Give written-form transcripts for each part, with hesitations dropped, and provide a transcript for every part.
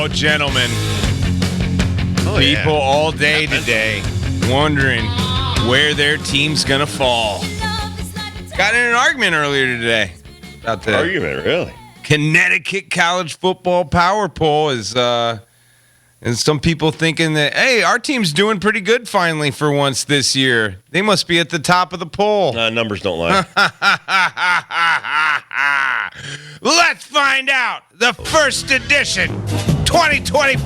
Oh, gentlemen. People all day today wondering where their team's going to fall. Got in an argument earlier today about the argument, really? Connecticut college football power poll is and some people thinking that, hey, our team's doing pretty good finally for once this year. They must be at the top of the poll. Numbers don't lie. Let's find out. The first edition, 2024,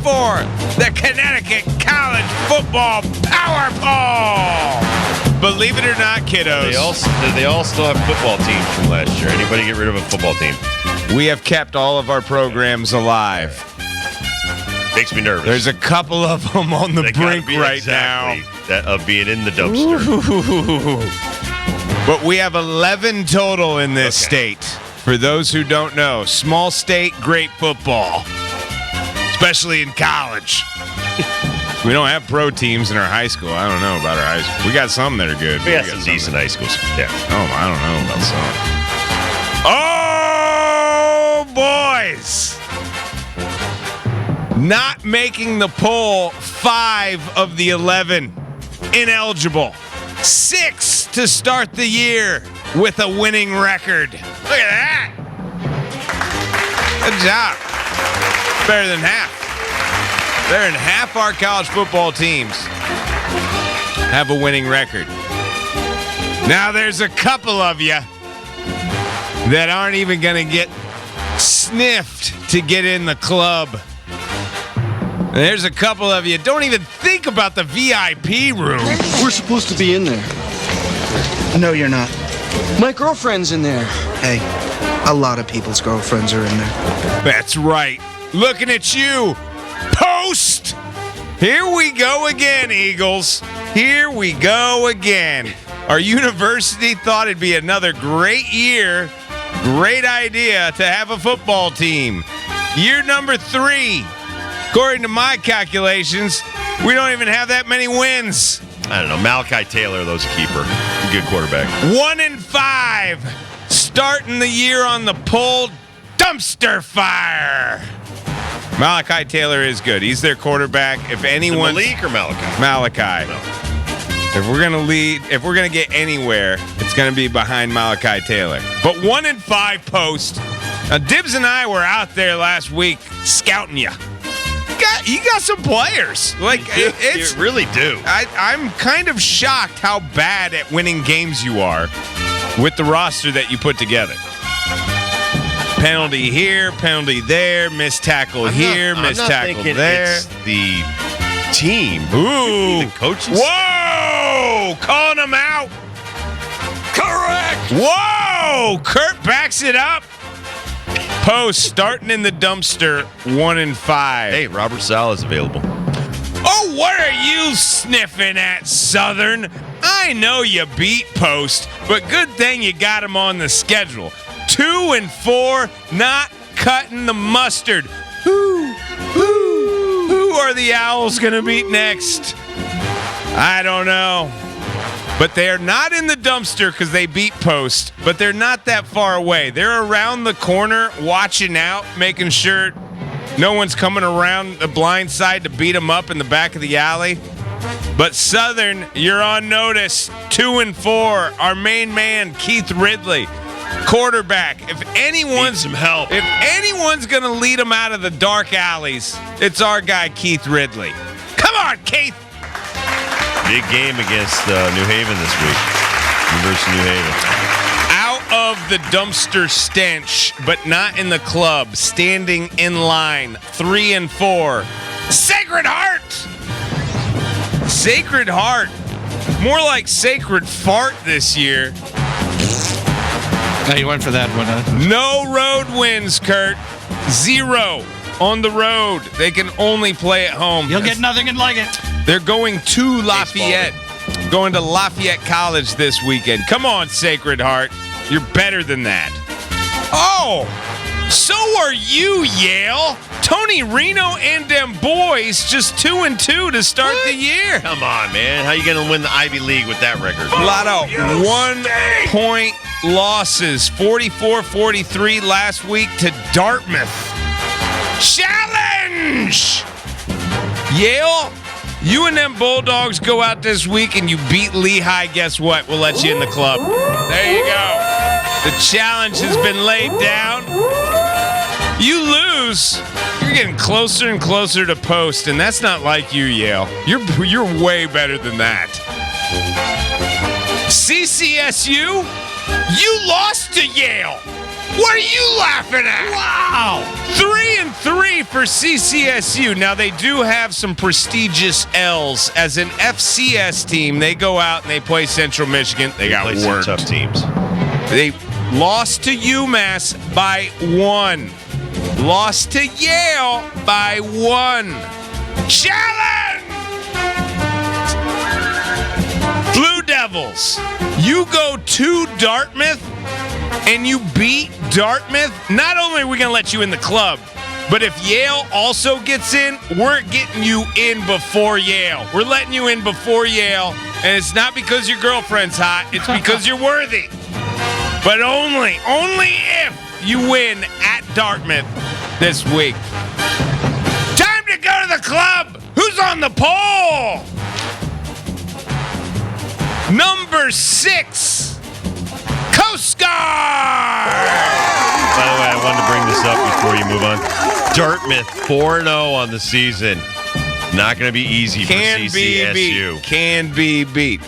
the Connecticut College Football Power Poll. Believe it or not, kiddos. They all still have football teams from last year. Anybody get rid of a football team? We have kept all of our programs alive. Makes me nervous. There's a couple of them on the brink right now. Of being in the dumpster. But we have 11 total in this state. For those who don't know, small state, great football. Especially in college. We don't have pro teams in our high school. I don't know about our high school. We got some that are good. We got some decent high schools. Yeah. Oh, I don't know about some. Oh, boys. Not making the poll, 5 of the 11 ineligible. 6 to start the year with a winning record. Look at that. Good job. Better than half. Better than half our college football teams have a winning record. Now there's a couple of you that aren't even going to get sniffed to get in the club. There's a couple of you. Don't even think about the VIP room. We're supposed to be in there. No, you're not. My girlfriend's in there. Hey, a lot of people's girlfriends are in there. That's right. Looking at you. Post! Here we go again, Eagles. Here we go again. Our university thought it'd be another great year. Great idea to have a football team. Year number 3. According to my calculations, we don't even have that many wins. I don't know. Malachi Taylor, though, is a keeper. A good quarterback. 1-5. Starting the year on the poll. Dumpster fire. Malachi Taylor is good. He's their quarterback. If anyone, Malik or Malachi? Malachi. No. If we're gonna get anywhere, it's gonna be behind Malachi Taylor. But 1-5 post. Now, Dibbs and I were out there last week scouting you. You got some players. Like you really do. I'm kind of shocked how bad at winning games you are with the roster that you put together. Penalty here, penalty there, missed tackle here, missed tackle there. It's the team. Ooh. The coaching. Whoa! Calling them out. Correct. Whoa! Kurt backs it up. Post starting in the dumpster, 1-5. Hey, Robert Sala is available. Oh, what are you sniffing at, Southern? I know you beat Post, but good thing you got him on the schedule. 2-4, not cutting the mustard. Who are the Owls going to beat next? I don't know. But they are not in the dumpster because they beat Post, but they're not that far away. They're around the corner watching out, making sure no one's coming around the blind side to beat them up in the back of the alley. But Southern, you're on notice. 2-4, our main man, Keith Ridley, quarterback. If anyone's some help, if anyone's going to lead them out of the dark alleys, it's our guy, Keith Ridley. Come on, Keith. Big game against New Haven this week. University of New Haven. Out of the dumpster stench, but not in the club. Standing in line. 3-4. Sacred Heart. Sacred Heart. More like Sacred Fart this year. No, you went for that one, huh? No road wins, Kurt. 0 on the road. They can only play at home. You'll get nothing and like it. They're going to Lafayette. Going to Lafayette College this weekend. Come on, Sacred Heart. You're better than that. Oh, so are you, Yale. Tony Reno and them boys just 2-2 to start the year. Come on, man. How you going to win the Ivy League with that record? A lot of 1-point losses. 44-43 last week to Dartmouth. Challenge! Yale, you and them Bulldogs go out this week and you beat Lehigh. Guess what? We'll let you in the club. There you go. The challenge has been laid down. You lose, you're getting closer and closer to post, and that's not like you, Yale. You're way better than that. CCSU, you lost to Yale. What are you laughing at? Wow. 3-3 for CCSU. Now, they do have some prestigious L's. As an FCS team, they go out and they play Central Michigan. They got Play some worked. tough teams. They lost to UMass by 1. Lost to Yale by 1. Challenge! Blue Devils, you go to Dartmouth and you beat Dartmouth. Not only are we going to let you in the club, but if Yale also gets in, we're getting you in before Yale. We're letting you in before Yale, and it's not because your girlfriend's hot. It's because you're worthy. But only if you win at Dartmouth this week. Time to go to the club. Who's on the poll? Number 6, Coast Guard. By the way, I wanted to bring this up before you move on. Dartmouth 4-0 on the season. Not going to be easy for CCSU. Can be beat.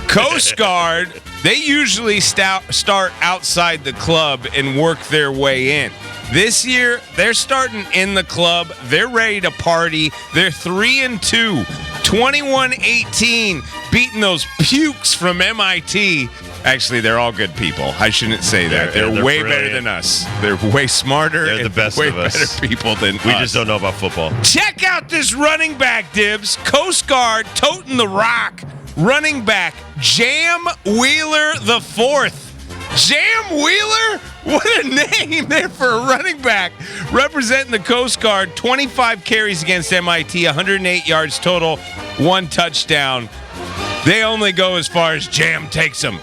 Coast Guard, they usually start outside the club and work their way in. This year, they're starting in the club. They're ready to party. They're 3-2, 21-18, beating those pukes from MIT. Actually, they're all good people. I shouldn't say that. They're way brilliant. better than us. They're way smarter. They're the and best way of us. better people than We us. just don't know about football. Check out this running back, Dibs. Coast Guard toting the rock. Running back, Jam Wheeler the 4th. Jam Wheeler? What a name there for a running back. Representing the Coast Guard, 25 carries against MIT, 108 yards total, 1 touchdown. They only go as far as Jam takes them.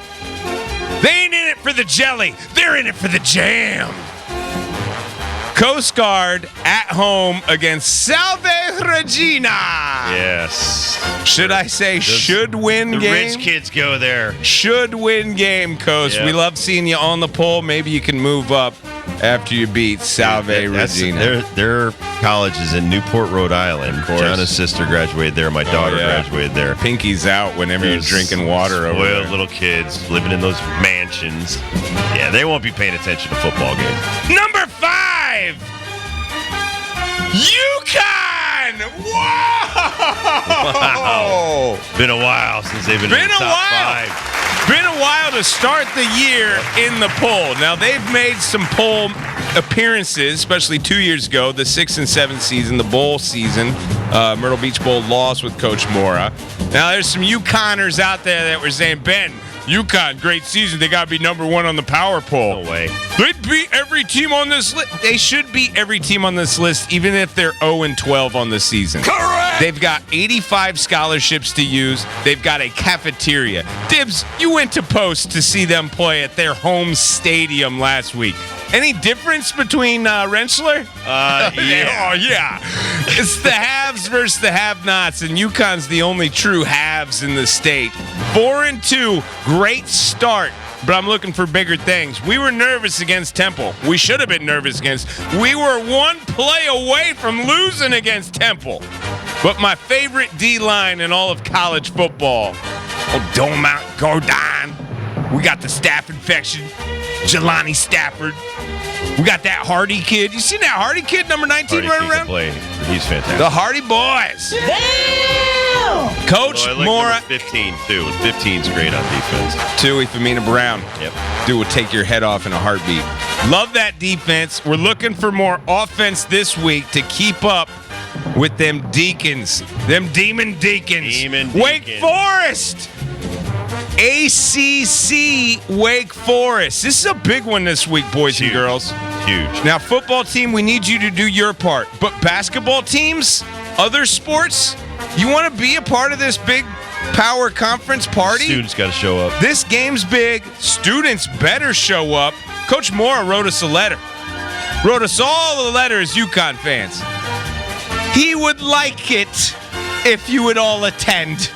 They ain't in it for the jelly. They're in it for the jam. Coast Guard at home against Salve Regina. Yes. Should I say should win The game? rich kids go there. Should win game, Coast. Yeah. We love seeing you on the poll. Maybe you can move up after you beat Salve Regina. Their college is in Newport, Rhode Island. Of course. John's sister graduated there. My daughter yeah. graduated there. Pinky's out whenever you're Those drinking water over spoiled there. little kids living in those mansions. Yeah, they won't be paying attention to football game. Number 5, UConn. Whoa! Been a while since they've been in the top 5. Been a while to start the year in the poll. Now, they've made some poll appearances, especially 2 years ago, the 6 and 7 season, the bowl season. Myrtle Beach Bowl lost with Coach Mora. Now, there's some UConners out there that were saying, Ben, UConn, great season. They got to be number 1 on the power poll. No way. They'd beat every team on this list. They should beat every team on this list, even if they're 0-12 on the season. Correct! They've got 85 scholarships to use. They've got a cafeteria. Dibs, you went to Post to see them play at their home stadium last week. Any difference between Rensselaer? Yeah. Oh, yeah. It's the haves versus the have-nots, and UConn's the only true haves in the state. 4-2, great start, but I'm looking for bigger things. We were nervous against Temple. We should have been nervous against. We were 1 play away from losing against Temple. But my favorite D-line in all of college football, Mount Gordon. We got the staph infection, Jelani Stafford. We got that Hardy kid. You seen that Hardy kid, number 19, running around? He's fantastic. The Hardy boys. Coach I like Mora. number 15, too. 15's great on defense. Tui Famina Brown. Yep. Dude will take your head off in a heartbeat. Love that defense. We're looking for more offense this week to keep up with them Deacons. Them Demon Deacons. Wake Forest. ACC Wake Forest. This is a big one this week, boys and girls. Huge. Now, football team, we need you to do your part. But basketball teams, other sports, you want to be a part of this big power conference party? Students got to show up. This game's big. Students better show up. Coach Mora wrote us a letter. Wrote us all a letter as UConn fans. He would like it if you would all attend.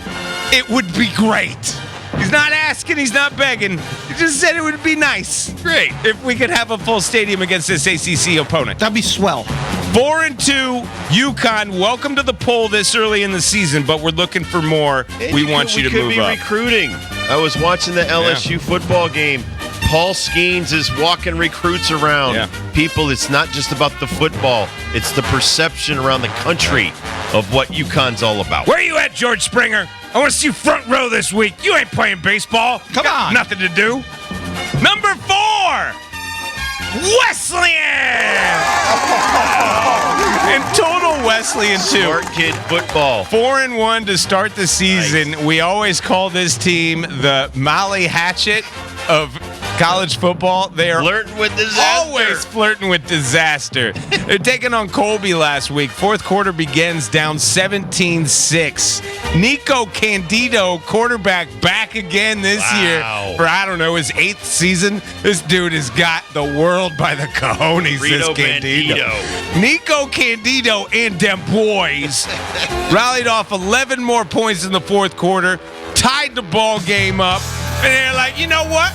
It would be great. He's not asking, he's not begging. He just said it would be nice. Great. If we could have a full stadium against this ACC opponent. That'd be swell. 4-2, UConn. Welcome to the poll this early in the season, but we're looking for more. We want you to move be up. Recruiting. I was watching the LSU football game. Paul Skeens is walking recruits around. Yeah. People, it's not just about the football. It's the perception around the country of what UConn's all about. Where you at, George Springer? I want to see you front row this week. You ain't playing baseball. Come on. Nothing to do. Number 4, Wesleyan. In total, Wesleyan 2. Smart kid football. 4-1 to start the season. Nice. We always call this team the Molly Hatchet of college football. They are Flirting with disaster. always flirting with disaster. They're taking on Colby last week. Fourth quarter begins down 17-6. Nico Candido, quarterback, back again this year for, I don't know, his 8th season. This dude has got the world by the cojones, this Candido. Nico Candido and them boys rallied off 11 more points in the fourth quarter, tied the ball game up, and they're like, you know what?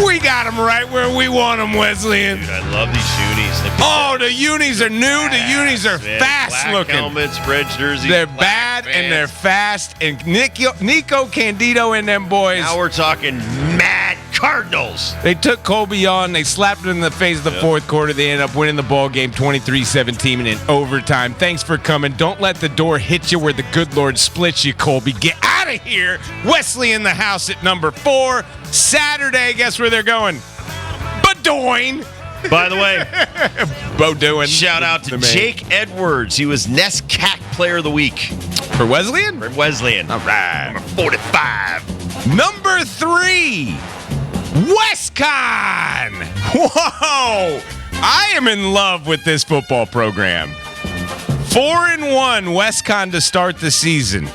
We got them right where we want them, Wesleyan. Dude, I love these unis. Oh, the unis are new. The unis are fast looking. Helmets, red jerseys. They're bad and they're fast. And Nico Candido and them boys. Now we're talking mad Cardinals. They took Colby on. They slapped him in the face of the fourth quarter. They ended up winning the ball game 23-17 in overtime. Thanks for coming. Don't let the door hit you where the good Lord splits you, Colby. Get out of here. Wesley in the house at number 4. Saturday, guess where they're going? Bedoin. By the way, Bedoin. shout out to Jake Edwards. He was NESCAC Player of the Week. For Wesleyan? For Wesleyan. All right. Number 45. Number 3, WestCon. Whoa. I am in love with this football program. 4-1 WestCon to start the season.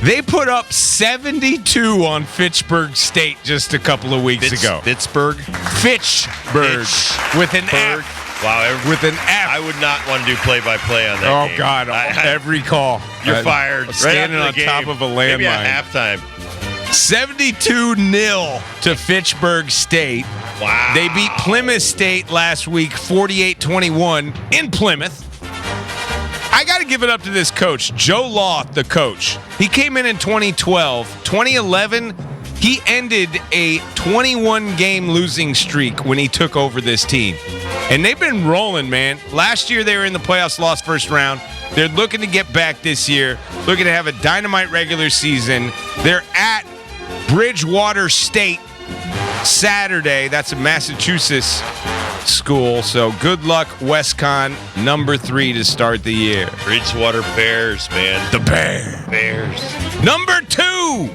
They put up 72 on Fitchburg State just a couple of weeks ago. Pittsburgh? Fitchburg. With an F. Wow. With an F. I would not want to do play-by-play on that game. Oh, God. Every call. You're fired. Standing right on the top game. of a Maybe landmine. at halftime. 72-0 to Fitchburg State. Wow. They beat Plymouth State last week 48-21 in Plymouth. I got to give it up to this coach, Joe Loth, the coach. He came in 2012. 2011, he ended a 21-game losing streak when he took over this team. And they've been rolling, man. Last year, they were in the playoffs, lost first round. They're looking to get back this year, looking to have a dynamite regular season. They're at Bridgewater State Saturday. That's a Massachusetts school. So good luck, WestCon, number 3 to start the year. Bridgewater Bears, man. The Bears. Number 2,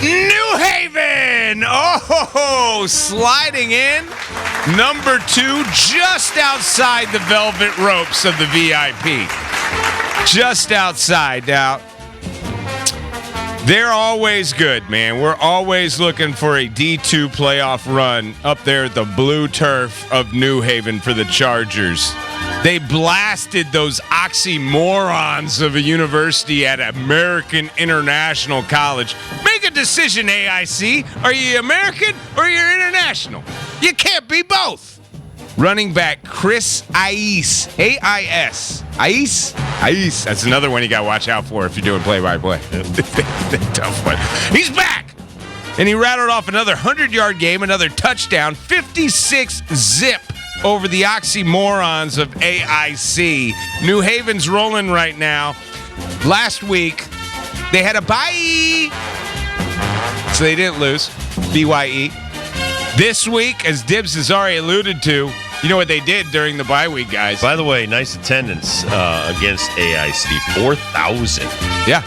New Haven. Oh, sliding in. Number 2, just outside the velvet ropes of the VIP. Just outside. Now, they're always good, man. We're always looking for a D2 playoff run up there at the blue turf of New Haven for the Chargers. They blasted those oxymorons of a university at American International College. Make a decision, AIC. Are you American or you're international? You can't be both. Running back Chris Ais. A-I-S. Ais? Ais. That's another one you got to watch out for if you're doing play-by-play. Tough one. He's back. And he rattled off another 100-yard game, another touchdown, 56-zip over the oxymorons of AIC. New Haven's rolling right now. Last week, they had a bye, so they didn't lose. BYE. This week, as Dibbs has already alluded to, you know what they did during the bye week, guys. By the way, nice attendance against AIC. 4,000. Yeah.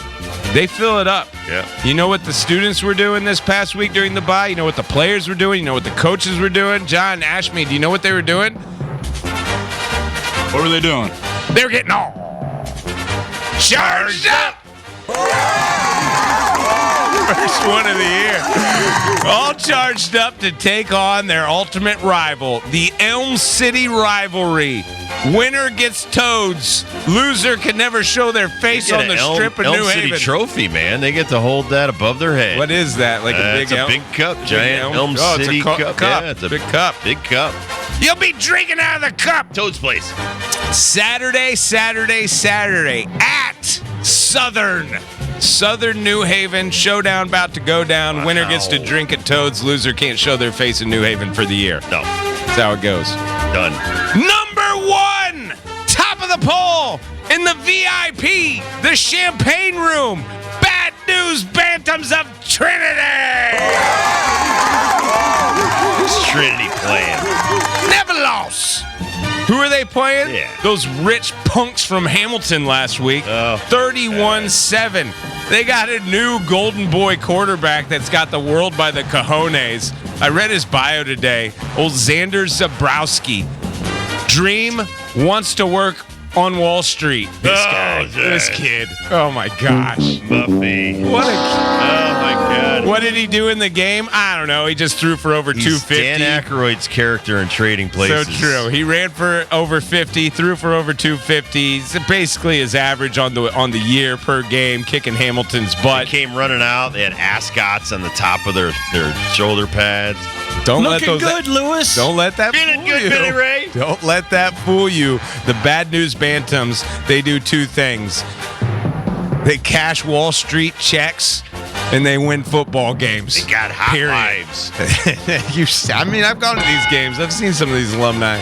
They fill it up. Yeah. You know what the students were doing this past week during the bye? You know what the players were doing? You know what the coaches were doing? John, Ashme, do you know what they were doing? What were they doing? They were getting all charged up. First one of the year. All charged up to take on their ultimate rival, the Elm City rivalry. Winner gets toads. Loser can never show their face on the strip of New Elm City Haven. trophy, man. They get to hold that above their head. What is that? Like a big It's a big cup, giant Elm City it's a cup. cup. Yeah, it's a big cup. Big cup. You'll be drinking out of the cup. Toad's Place. Saturday at Southern New Haven. Showdown about to go down. Wow. Winner gets to drink at Toads. Loser can't show their face in New Haven for the year. No. That's how it goes. Done. Number one, top of the poll in the VIP, the Champagne Room. Bad News Bantams of Trinity. Who's Trinity playing? Never lost. Who are they playing? Yeah. Those rich punks from Hamilton last week. 31-7. They got a new golden boy quarterback that's got the world by the cojones. I read his bio today. Old Xander Zabrowski. Dream wants to work on Wall Street. This kid. Oh my gosh. Muffy. What a Oh my God. What did he do in the game? I don't know. He just threw for over 250. Dan Aykroyd's character in Trading Places. So true. He ran for over 50, threw for over 250. So basically his average on the year per game, kicking Hamilton's butt. They came running out. They had ascots on the top of their shoulder pads. Don't Looking let those, good, Lewis. Don't let that Feeling fool good, you. Billy Ray. Don't let that fool you. The Bad News Bantams, they do two things. They cash Wall Street checks and they win football games. They got hot Period. wives. I've gone to these games. I've seen some of these alumni.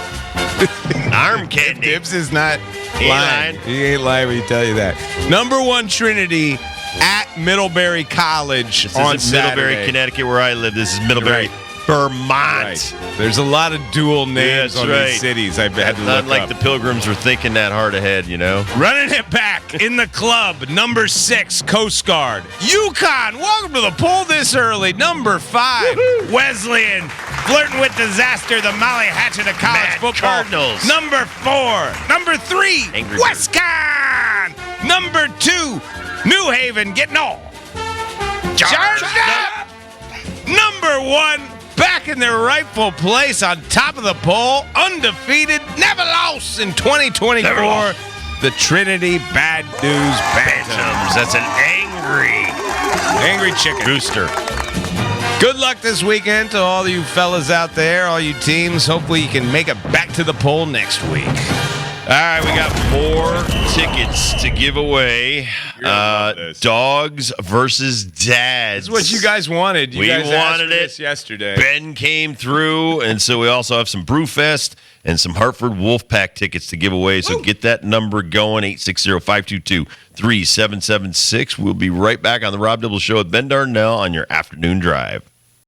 Arm candy. Gibbs is not He ain't lying. lying. He ain't lying when he tell you that. Number one Trinity at Middlebury College This on isn't Middlebury, Saturday. Connecticut, where I live. This is Middlebury, Right. Vermont. Right. There's a lot of dual names that's on right. these cities. I had to Not look like up. the Pilgrims were thinking that hard ahead, you know. Running it back in the club, number 6, Coast Guard. UConn, welcome to the poll this early. Number 5, Wesleyan, flirting with disaster, the Molly Hatchet of college Mad football. Cardinals. Number 4, number 3, Angry Wisconsin. Number 2, New Haven, getting all charged up. Number 1, back in their rightful place on top of the poll, undefeated, never lost in 2024. Never lost. The Trinity Bad News Bantams. That's an Angry chicken. booster. Good luck this weekend to all you fellas out there, all you teams. Hopefully you can make it back to the poll next week. All right, we got 4 tickets to give away. gonna love this. Dogs versus Dads. This is what you guys wanted. You We guys asked wanted for it. this yesterday. Ben came through, and so we also have some Brewfest and some Hartford Wolfpack tickets to give away. So get that number going, 860-522-3776. We'll be right back on the Rob Dibble Show with Ben Darnell on your afternoon drive.